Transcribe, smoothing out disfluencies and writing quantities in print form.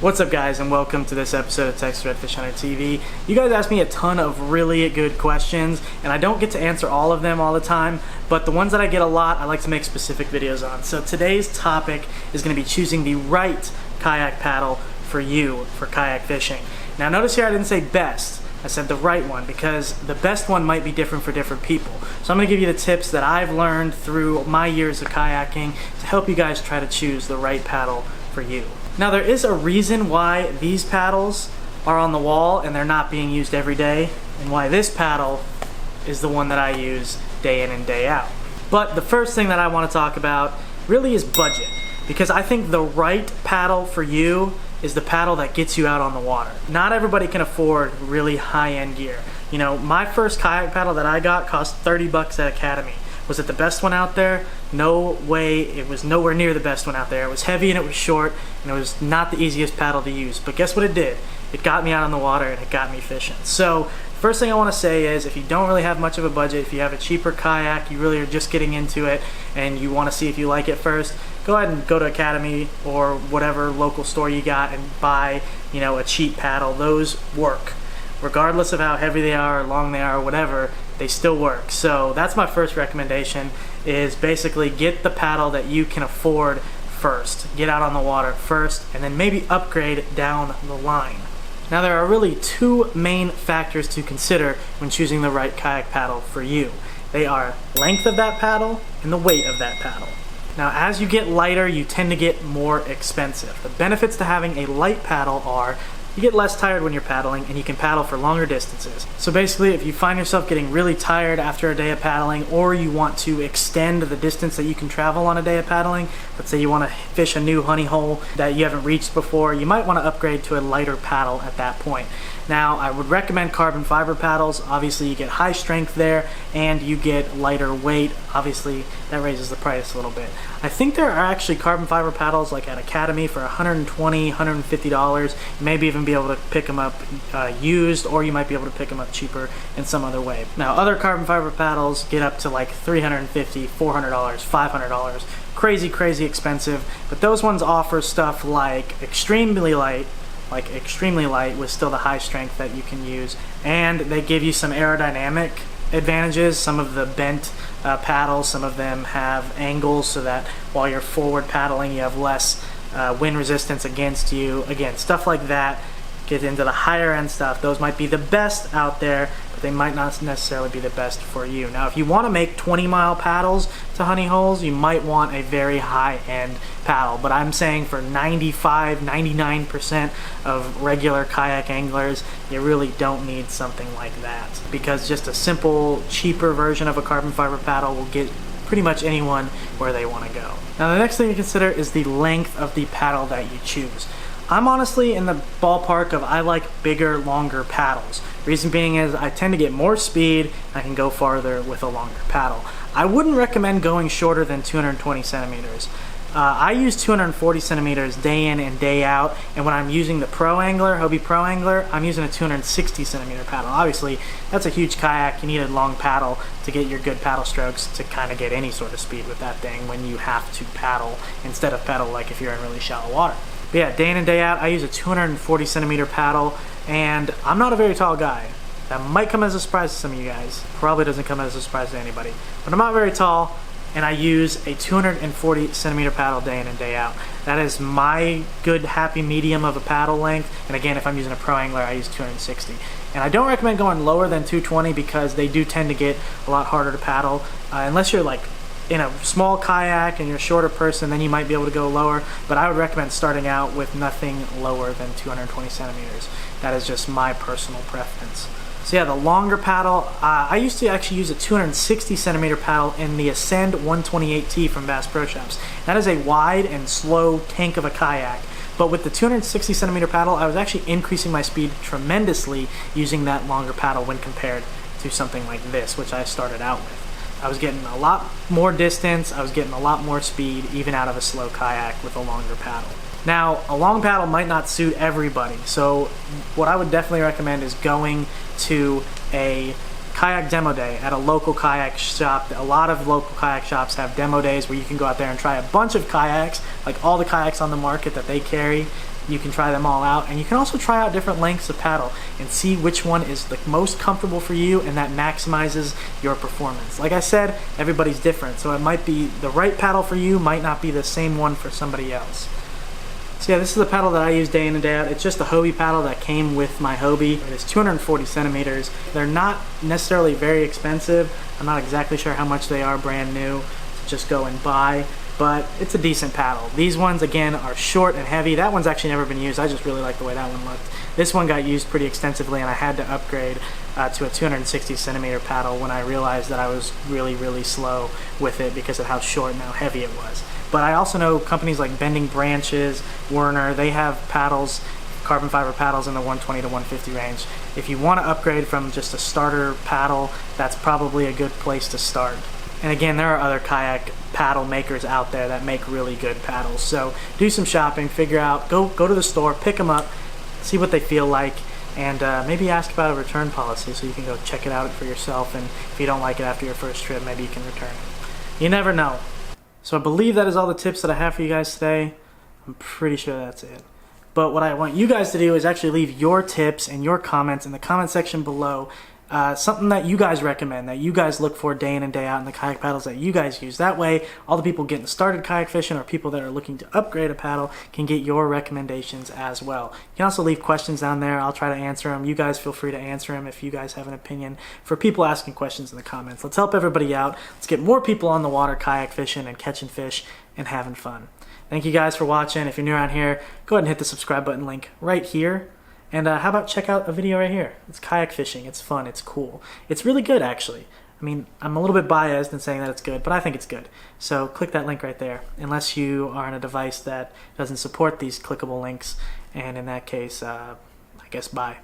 What's up guys, and welcome to this episode of Texas Redfish Hunter TV. You guys ask me a ton of really good questions, and I don't get to answer all of them all the time, but the ones that I get a lot, I like to make specific videos on. So today's topic is going to be choosing the right kayak paddle for you for kayak fishing. Now notice here I didn't say best, I said the right one, because the best one might be different for different people. So I'm going to give you the tips that I've learned through my years of kayaking to help you guys try to choose the right paddle for you. Now there is a reason why these paddles are on the wall and they're not being used every day, and why this paddle is the one that I use day in and day out. But the first thing that I want to talk about really is budget, because I think the right paddle for you is the paddle that gets you out on the water. Not everybody can afford really high-end gear. You know, my first kayak paddle that I got cost 30 bucks at Academy. Was it the best one out there? No way. It was nowhere near the best one out there. It was heavy and it was short, and it was not the easiest paddle to use. But guess what it did? It got me out on the water and it got me fishing. So first thing I want to say is, if you don't really have much of a budget, if you have a cheaper kayak, you really are just getting into it and you want to see if you like it first, go ahead and go to Academy or whatever local store you got and buy, you know, a cheap paddle. Those work. Regardless of how heavy they are or long they are or whatever, they still work. So that's my first recommendation, is basically get the paddle that you can afford first. Get out on the water first, and then maybe upgrade down the line. Now there are really two main factors to consider when choosing the right kayak paddle for you. They are length of that paddle and the weight of that paddle. Now as you get lighter, you tend to get more expensive. The benefits to having a light paddle are you get less tired when you're paddling, and you can paddle for longer distances. So basically, if you find yourself getting really tired after a day of paddling, or you want to extend the distance that you can travel on a day of paddling, let's say you want to fish a new honey hole that you haven't reached before, you might want to upgrade to a lighter paddle at that point. Now, I would recommend carbon fiber paddles. Obviously, you get high strength there, and you get lighter weight. Obviously, that raises the price a little bit. I think there are actually carbon fiber paddles like at Academy for $120, $150. You may even be able to pick them up used, or you might be able to pick them up cheaper in some other way. Now, other carbon fiber paddles get up to like $350, $400, $500. Crazy expensive, but those ones offer stuff like extremely light with still the high strength that you can use, and they give you some aerodynamic advantages. Some of the bent paddles, some of them have angles so that while you're forward paddling you have less wind resistance against you. Again, stuff like that. Get into the higher end stuff. Those might be the best out there, but they might not necessarily be the best for you. Now if you want to make 20-mile paddles to honey holes, you might want a very high-end paddle, but I'm saying for 95-99% of regular kayak anglers, you really don't need something like that, because just a simple, cheaper version of a carbon fiber paddle will get pretty much anyone where they want to go. Now the next thing to consider is the length of the paddle that you choose. I'm honestly in the ballpark of I like bigger, longer paddles. Reason being is I tend to get more speed, and I can go farther with a longer paddle. I wouldn't recommend going shorter than 220 centimeters. I use 240 centimeters day in and day out, and when I'm using the Pro Angler, Hobie Pro Angler, I'm using a 260 centimeter paddle. Obviously, that's a huge kayak. You need a long paddle to get your good paddle strokes to kind of get any sort of speed with that thing when you have to paddle instead of pedal like if you're in really shallow water. But yeah, day in and day out, I use a 240 centimeter paddle, and I'm not a very tall guy. That might come as a surprise to some of you guys. Probably doesn't come as a surprise to anybody. But I'm not very tall, and I use a 240 centimeter paddle day in and day out. That is my good happy medium of a paddle length. And again, if I'm using a Pro Angler, I use 260. And I don't recommend going lower than 220 because they do tend to get a lot harder to paddle. Unless you're like in a small kayak and you're a shorter person, then you might be able to go lower, but I would recommend starting out with nothing lower than 220 centimeters. That is just my personal preference. So yeah, the longer paddle, I used to actually use a 260 centimeter paddle in the Ascend 128T from Bass Pro Shops. That is a wide and slow tank of a kayak. But with the 260 centimeter paddle, I was actually increasing my speed tremendously using that longer paddle when compared to something like this, which I started out with. I was getting a lot more distance, I was getting a lot more speed, even out of a slow kayak with a longer paddle. Now, a long paddle might not suit everybody, so what I would definitely recommend is going to a kayak demo day at a local kayak shop. A lot of local kayak shops have demo days where you can go out there and try a bunch of kayaks, like all the kayaks on the market that they carry. You can try them all out, and you can also try out different lengths of paddle and see which one is the most comfortable for you and that maximizes your performance. Like I said, everybody's different, so it might be the right paddle for you, might not be the same one for somebody else. So yeah, this is the paddle that I use day in and day out. It's just a Hobie paddle that came with my Hobie. It is 240 centimeters. They're not necessarily very expensive. I'm not exactly sure how much they are brand new to just go and buy, but it's a decent paddle. These ones, again, are short and heavy. That one's actually never been used. I just really like the way that one looked. This one got used pretty extensively, and I had to upgrade to a 260 centimeter paddle when I realized that I was really slow with it because of how short and how heavy it was. But I also know companies like Bending Branches, Werner, they have paddles, carbon fiber paddles in the 120 to 150 range. If you want to upgrade from just a starter paddle, that's probably a good place to start. And again, there are other kayak paddle makers out there that make really good paddles. So do some shopping, figure out, go to the store, pick them up, see what they feel like, and maybe ask about a return policy so you can go check it out for yourself, and if you don't like it after your first trip, maybe you can return it. You never know. So I believe that is all the tips that I have for you guys today. I'm pretty sure that's it. But what I want you guys to do is actually leave your tips and your comments in the comment section below. Something that you guys recommend, that you guys look for day in and day out in the kayak paddles that you guys use. That way, all the people getting started kayak fishing or people that are looking to upgrade a paddle can get your recommendations as well. You can also leave questions down there. I'll try to answer them. You guys feel free to answer them if you guys have an opinion. For people asking questions in the comments, let's help everybody out. Let's get more people on the water kayak fishing and catching fish and having fun. Thank you guys for watching. If you're new around here, go ahead and hit the subscribe button link right here. And how about check out a video right here. It's kayak fishing. It's fun. It's cool. It's really good, actually. I mean, I'm a little bit biased in saying that it's good, but I think it's good. So click that link right there, unless you are on a device that doesn't support these clickable links. And in that case, I guess bye.